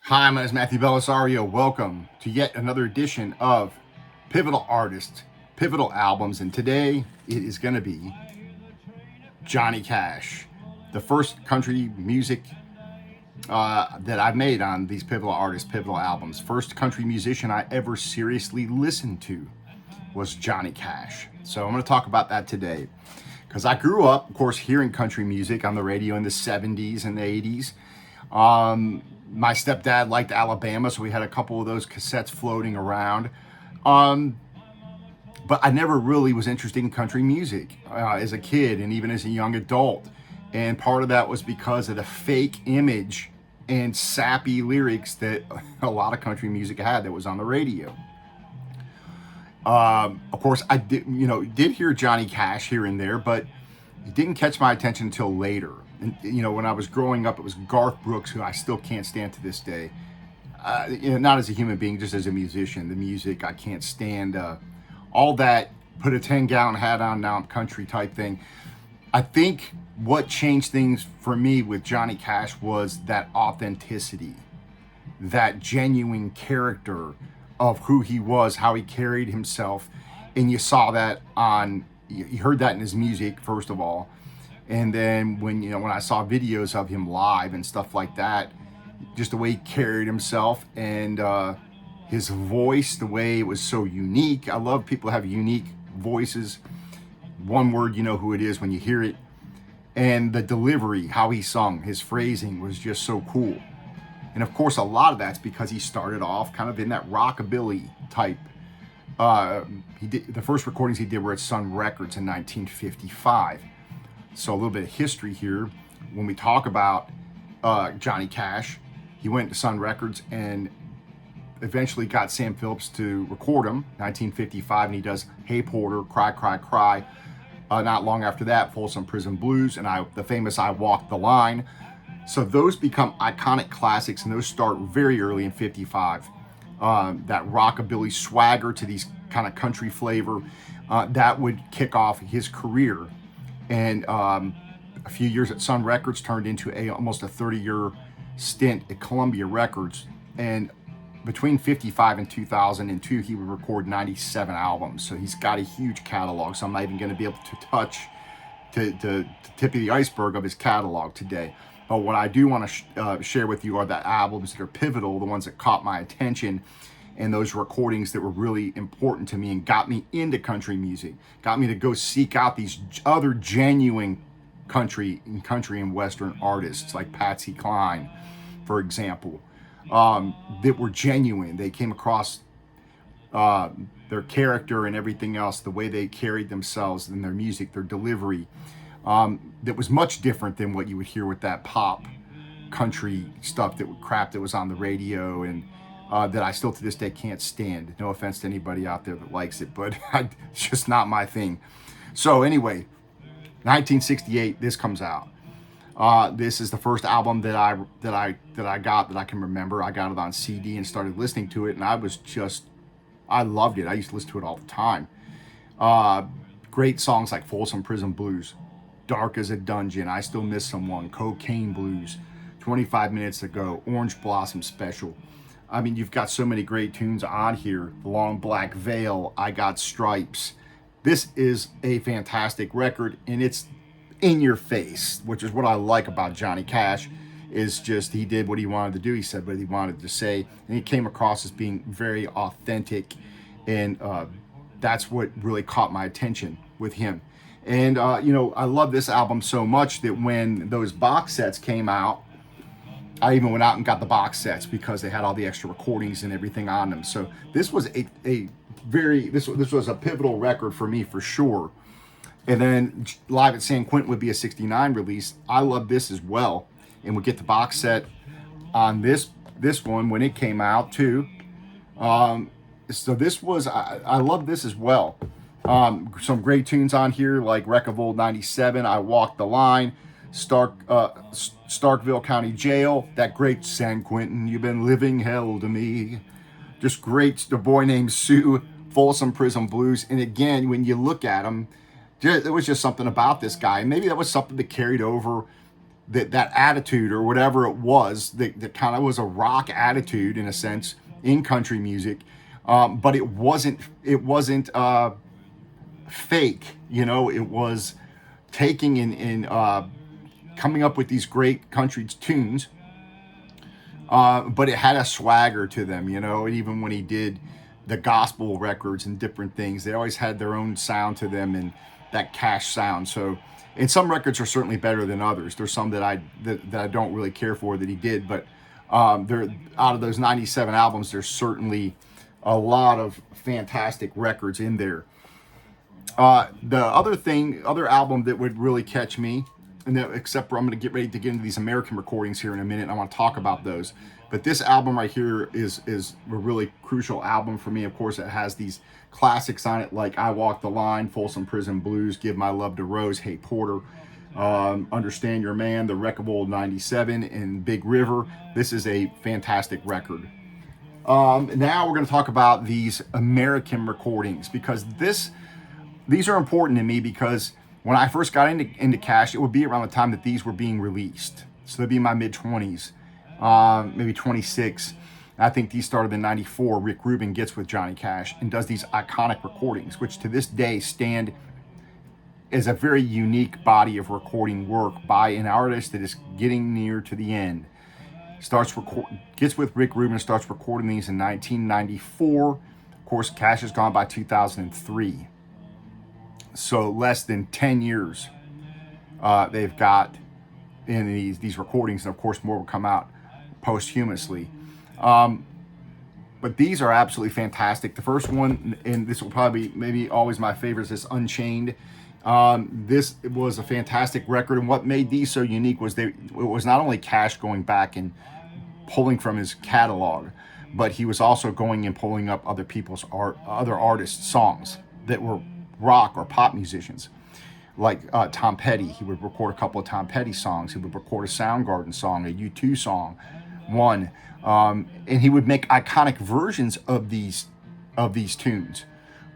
Hi, my name is Matthew Bellisario. Welcome to yet another edition of Pivotal Artists, Pivotal Albums, and today it is going to be Johnny Cash, the first country music that I've made on these Pivotal Artists, Pivotal Albums. First country musician I ever seriously listened to was Johnny Cash. So I'm going to talk about that today because I grew up, of course, hearing country music on the radio in the 70s and the 80s. My stepdad liked Alabama, so we had a couple of those cassettes floating around. But I never really was interested in country music as a kid and even as a young adult. And part of that was because of the fake image and sappy lyrics that a lot of country music had that was on the radio. Of course, I did hear Johnny Cash here and there, but it didn't catch my attention until later. And when I was growing up, it was Garth Brooks, who I still can't stand to this day. Not as a human being, just as a musician. The music, I can't stand. All that, put a 10-gallon hat on, now I'm country type thing. I think what changed things for me with Johnny Cash was that authenticity, that genuine character of who he was, how he carried himself. And you saw that you heard that in his music, first of all. And then when I saw videos of him live and stuff like that, just the way he carried himself and his voice, the way it was so unique. I love people who have unique voices. One word, you know who it is when you hear it. And the delivery, how he sung, his phrasing was just so cool. And of course, a lot of that's because he started off kind of in that rockabilly type. The first recordings he did were at Sun Records in 1955. So a little bit of history here. When we talk about Johnny Cash, he went to Sun Records and eventually got Sam Phillips to record him, 1955, and he does Hey Porter, Cry, Cry, Cry. Not long after that, Folsom Prison Blues, and the famous I Walked the Line. So those become iconic classics, and those start very early in 55. That rockabilly swagger to these kind of country flavor, that would kick off his career. And a few years at Sun Records turned into almost a 30-year stint at Columbia Records. And between 55 and 2002, he would record 97 albums. So he's got a huge catalog. So I'm not even going to be able to touch the tip of the iceberg of his catalog today. But what I do want to share with you are the albums that are pivotal, the ones that caught my attention, and those recordings that were really important to me and got me into country music, got me to go seek out these other genuine country and Western artists like Patsy Cline, for example, that were genuine. They came across their character and everything else, the way they carried themselves and their music, their delivery, that was much different than what you would hear with that pop country stuff, crap that was on the radio and that I still to this day can't stand. No offense to anybody out there that likes it, but it's just not my thing. So anyway, 1968, this comes out. This is the first album that I got that I can remember. I got it on CD and started listening to it, and I loved it. I used to listen to it all the time. Great songs like Folsom Prison Blues, Dark as a Dungeon, I Still Miss Someone, Cocaine Blues, 25 Minutes Ago, Orange Blossom Special. I mean, you've got so many great tunes on here. The Long Black Veil, I Got Stripes. This is a fantastic record, and it's in your face, which is what I like about Johnny Cash, is just he did what he wanted to do. He said what he wanted to say, and he came across as being very authentic, and that's what really caught my attention with him. And, I love this album so much that when those box sets came out, I even went out and got the box sets because they had all the extra recordings and everything on them. So this was this was a pivotal record for me for sure. And then Live at San Quentin would be a 69 release. I love this as well. And we'll get the box set on this one when it came out too. So this was, I love this as well. Some great tunes on here like Wreck of Old 97, I Walked the Line, Starkville County Jail, that great San Quentin, You've Been Living Hell to Me. Just great, The Boy Named Sue, Folsom Prison Blues. And again, when you look at him, there was just something about this guy. Maybe that was something that carried over that attitude or whatever it was that kind of was a rock attitude in a sense in country music, but it wasn't fake. It was taking and coming up with these great country tunes, but it had a swagger to them. And even when he did the gospel records and different things, they always had their own sound to them and that Cash sound. So, and some records are certainly better than others. There's some that I don't really care for that he did, but there out of those 97 albums, there's certainly a lot of fantastic records in there. The other album that would really catch me, and that, except for I'm going to get ready to get into these American recordings here in a minute, and I want to talk about those. But this album right here is a really crucial album for me. Of course, it has these classics on it like I Walk the Line, Folsom Prison Blues, Give My Love to Rose, Hey Porter, Understand Your Man, The Wreck of Old 97, and Big River. This is a fantastic record. Now we're going to talk about these American recordings, because these are important to me, because when I first got into Cash, it would be around the time that these were being released. So they'd be in my mid-20s, maybe 26. I think these started in 94. Rick Rubin gets with Johnny Cash and does these iconic recordings, which to this day stand as a very unique body of recording work by an artist that is getting near to the end. Gets with Rick Rubin, starts recording these in 1994. Of course, Cash is gone by 2003. So less than 10 years they've got in these recordings, and of course more will come out posthumously. But these are absolutely fantastic. The first one, and this will probably maybe always my favorite, is this Unchained. This was a fantastic record, and what made these so unique was it was not only Cash going back and pulling from his catalog, but he was also going and pulling up other people's other artists' songs that were rock or pop musicians, like Tom Petty. He would record a couple of Tom Petty songs. He would record a Soundgarden song, a U2 song, and he would make iconic versions of these tunes,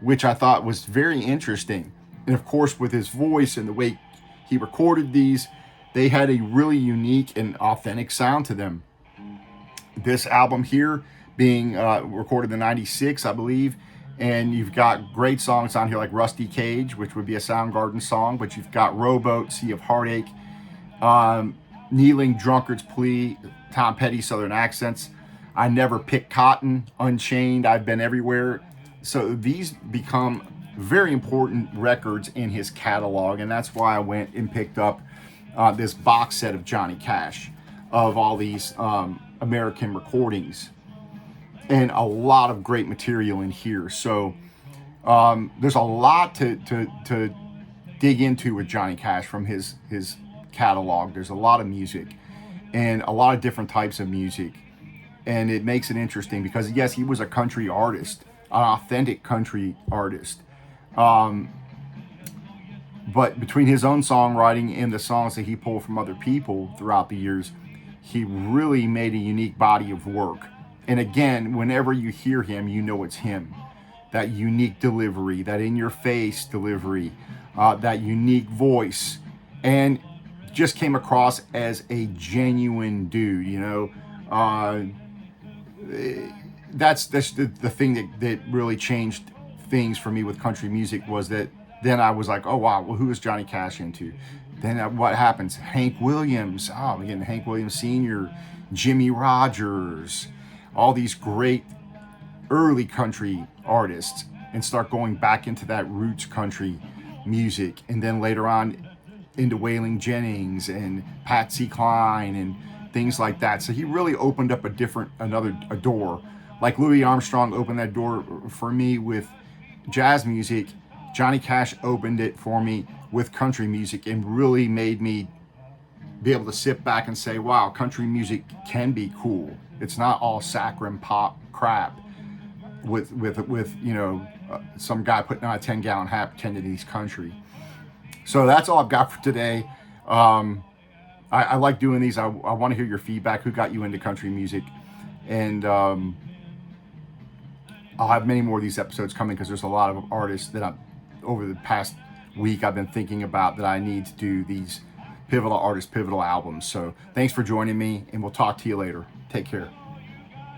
which I thought was very interesting. And of course, with his voice and the way he recorded these, they had a really unique and authentic sound to them. This album here being recorded in '96, I believe, and you've got great songs on here like Rusty Cage, which would be a Soundgarden song, but you've got Rowboat, Sea of Heartache, Kneeling, Drunkard's Plea, Tom Petty, Southern Accents, I Never Pick Cotton, Unchained, I've Been Everywhere. So these become very important records in his catalog, and that's why I went and picked up this box set of Johnny Cash, of all these American recordings, and a lot of great material in here. So there's a lot to dig into with Johnny Cash from his catalog. There's a lot of music and a lot of different types of music, and it makes it interesting because yes, he was a country artist, an authentic country artist, but between his own songwriting and the songs that he pulled from other people throughout the years, he really made a unique body of work. And again, whenever you hear him, you know it's him. That unique delivery, that in-your-face delivery, that unique voice, and just came across as a genuine dude, That's the thing that really changed things for me with country music, was that then I was like, oh wow, well, who is Johnny Cash into? Then what happens? Hank Williams, I'm getting Hank Williams Sr., Jimmy Rogers, all these great early country artists, and start going back into that roots country music, and then later on into Waylon Jennings and Patsy Cline and things like that. So he really opened up a door. Like Louis Armstrong opened that door for me with jazz music, Johnny Cash opened it for me with country music, and really made me be able to sit back and say, wow, country music can be cool. It's not all saccharine pop crap with some guy putting on a 10-gallon hat pretending he's country. So that's all I've got for today. I like doing these. I want to hear your feedback. Who got you into country music? And I'll have many more of these episodes coming, because there's a lot of artists that over the past week I've been thinking about that I need to do these pivotal artists, pivotal albums. So thanks for joining me, and we'll talk to you later. Take care.